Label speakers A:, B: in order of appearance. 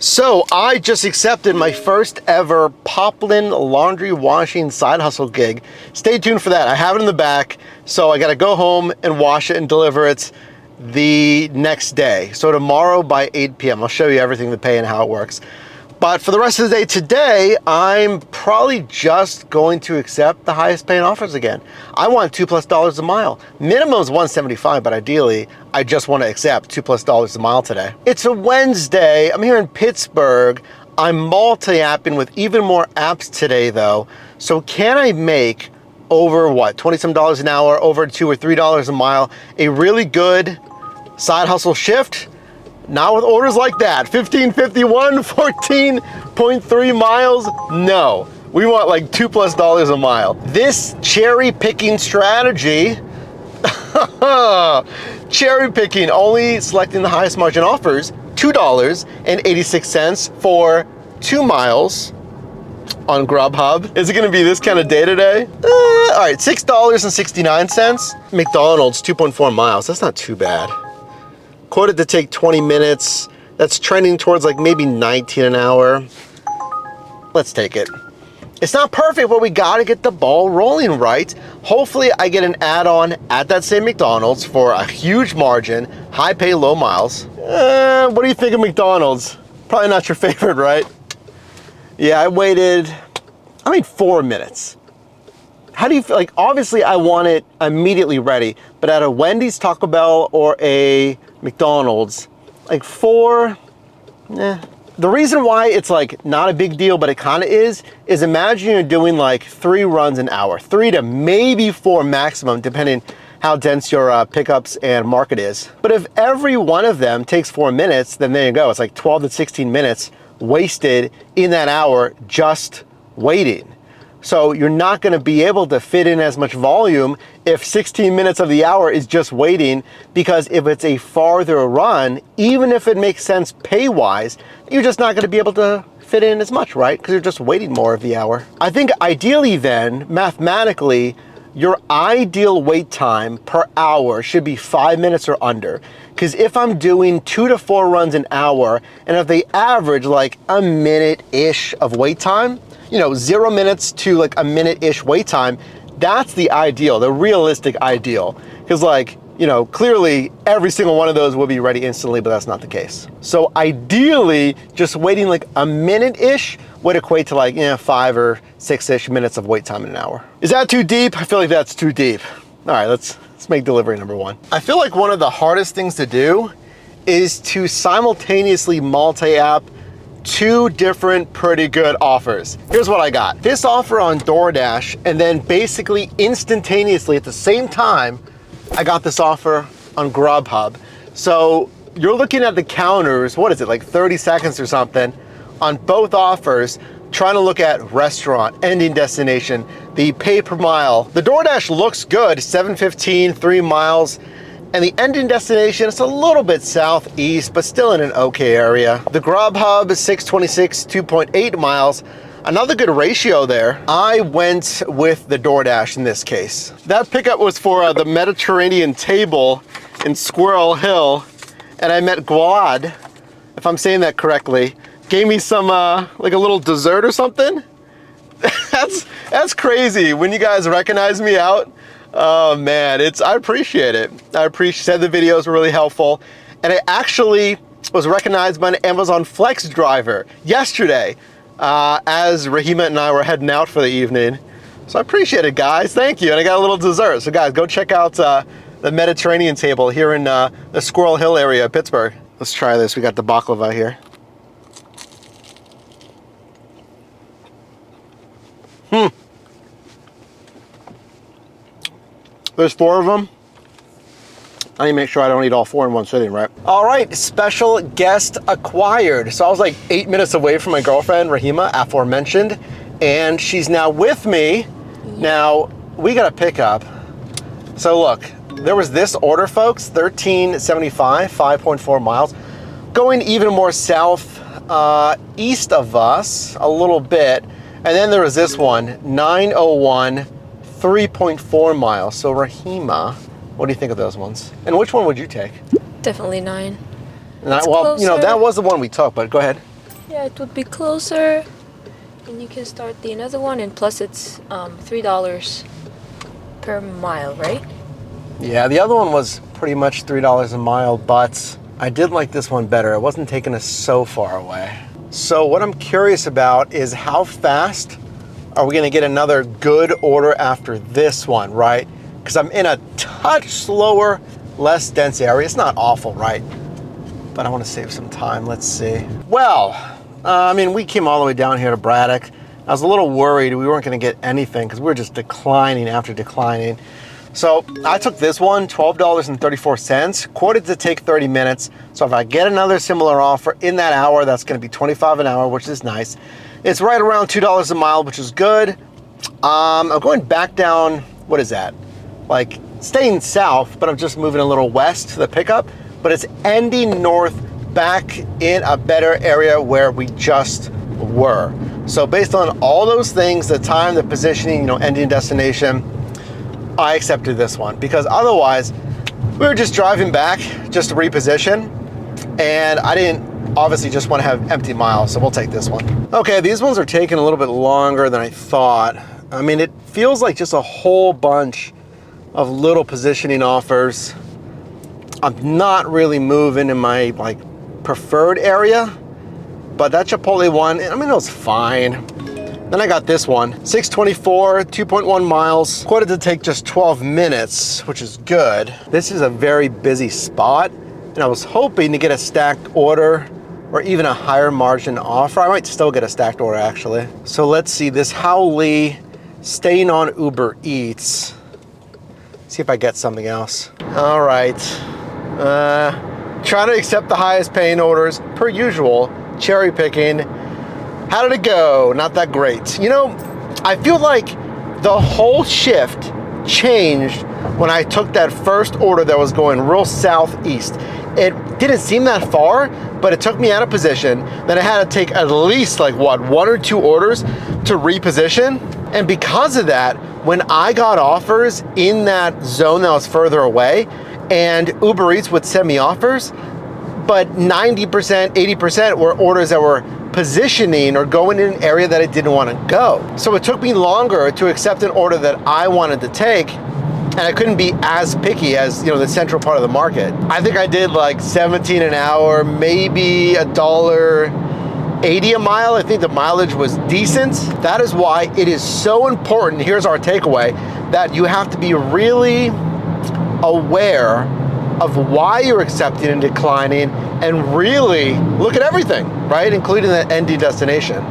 A: So I just accepted my first ever Poplin laundry washing side hustle gig. Stay tuned for that. I have it in the back, so I gotta go home and wash it and deliver it the next day. So tomorrow by 8 p.m. I'll show you everything, the pay and how it works. But for the rest of the day today, I'm probably just going to accept the highest paying offers again. I want $2+ a mile. Minimum is $175, but ideally, I just want to accept $2+ a mile today. It's a Wednesday. I'm here in Pittsburgh. I'm multi-apping with even more apps today though. So can I make over what, 20-some dollars an hour, over $2 or $3 a mile, a really good side hustle shift? Not with orders like that. 1551, 14.3 miles. No, we want like $2+ a mile. This cherry picking strategy, cherry picking, only selecting the highest margin offers, $2.86 for 2 miles on Grubhub. Is it gonna be this kind of day today? All right, $6.69. McDonald's, 2.4 miles. That's not too bad. Quoted to take 20 minutes. That's trending towards like maybe 19 an hour. Let's take it. It's not perfect, but we gotta get the ball rolling, right? Hopefully I get an add-on at that same McDonald's for a huge margin, high pay, low miles. What do you think of McDonald's? Probably not your favorite, right? Yeah, I waited, 4 minutes. How do you feel? Like, obviously I want it immediately ready, but at a Wendy's, Taco Bell, or a McDonald's, like 4, The reason why it's like not a big deal, but it kind of is imagine you're doing like 3 runs an hour, 3 to maybe 4 maximum, depending how dense your pickups and market is. But if every one of them takes 4 minutes, then there you go. It's like 12 to 16 minutes wasted in that hour just waiting. So you're not gonna be able to fit in as much volume if 16 minutes of the hour is just waiting, because if it's a farther run, even if it makes sense pay-wise, you're just not gonna be able to fit in as much, right? Because you're just waiting more of the hour. I think ideally then, mathematically, your ideal wait time per hour should be 5 minutes or under. Because if I'm doing 2 to 4 runs an hour, and if they average like a minute-ish of wait time, 0 minutes to like a minute-ish wait time, that's the ideal, the realistic ideal. Because clearly every single one of those will be ready instantly, but that's not the case. So ideally, just waiting like a minute-ish would equate to like 5 or 6-ish minutes of wait time in an hour. Is that too deep? I feel like that's too deep. All right, let's make delivery number 1. I feel like one of the hardest things to do is to simultaneously multi-app 2 different pretty good offers. Here's what I got. This offer on DoorDash, and then basically instantaneously at the same time, I got this offer on Grubhub. So you're looking at the counters, what is it, like 30 seconds or something on both offers, trying to look at restaurant, ending destination, the pay per mile. The DoorDash looks good, $7.15, 3 miles. And the ending destination is a little bit southeast, but still in an okay area. The Grubhub is $6.26, 2.8 miles. Another good ratio there. I went with the DoorDash in this case. That pickup was for the Mediterranean table in Squirrel Hill. And I met Guad, if I'm saying that correctly. Gave me some, like a little dessert or something. That's crazy when you guys recognize me out. Oh man, I appreciate it. Said the videos were really helpful. And I actually was recognized by an Amazon Flex driver yesterday as Rahima and I were heading out for the evening. So I appreciate it, guys. Thank you. And I got a little dessert. So guys, go check out the Mediterranean table here in the Squirrel Hill area of Pittsburgh. Let's try this. We got the baklava here. There's 4 of them. I need to make sure I don't eat all 4 in one sitting, right? All right, special guest acquired. So I was like 8 minutes away from my girlfriend, Rahima, aforementioned, and she's now with me. Now, we got a pickup. So look, there was this order, folks, $13.75, 5.4 miles. Going even more south, east of us, a little bit. And then there was this one, 901, 3.4 miles. So Rahima, what do you think of those ones? And which one would you take?
B: Definitely 9.
A: Well, that was the one we took, but go ahead.
B: Yeah, it would be closer. And you can start the another one, and plus it's $3 per mile, right?
A: Yeah, the other one was pretty much $3 a mile, but I did like this one better. It wasn't taking us so far away. So what I'm curious about is how fast are we gonna get another good order after this one, right? Because I'm in a touch slower, less dense area. It's not awful, right? But I wanna save some time, let's see. Well, I mean, we came all the way down here to Braddock. I was a little worried we weren't gonna get anything because we were just declining after declining. So I took this one, $12.34, quoted to take 30 minutes. So if I get another similar offer in that hour, that's gonna be $25 an hour, which is nice. It's right around $2 a mile, which is good. I'm going back down, what is that? Like staying south, but I'm just moving a little west to the pickup, but it's ending north back in a better area where we just were. So based on all those things, the time, the positioning, you know, ending destination, I accepted this one because otherwise we were just driving back just to reposition, and I didn't obviously just want to have empty miles, so we'll take this one. Okay, these ones are taking a little bit longer than I thought. I mean, it feels like just a whole bunch of little positioning offers. I'm not really moving in my like preferred area, but that Chipotle one, I mean, it was fine. Then I got this one, 624, 2.1 miles, quoted to take just 12 minutes, which is good. This is a very busy spot, and I was hoping to get a stacked order or even a higher margin offer. I might still get a stacked order actually. So let's see, this Howley staying on Uber Eats. See if I get something else. All right, trying to accept the highest paying orders per usual, cherry picking. How did it go? Not that great. You know, I feel like the whole shift changed when I took that first order that was going real southeast. It didn't seem that far, but it took me out of position. Then I had to take at least like what, 1 or 2 orders to reposition. And because of that, when I got offers in that zone that was further away, and Uber Eats would send me offers, but 90%, 80% were orders that were positioning or going in an area that I didn't want to go. So it took me longer to accept an order that I wanted to take, and I couldn't be as picky as, you know, the central part of the market. I think I did like 17 an hour, maybe $1.80 a mile. I think the mileage was decent. That is why it is so important, here's our takeaway, that you have to be really aware of why you're accepting and declining, and really look at everything, right? Including the ending destination.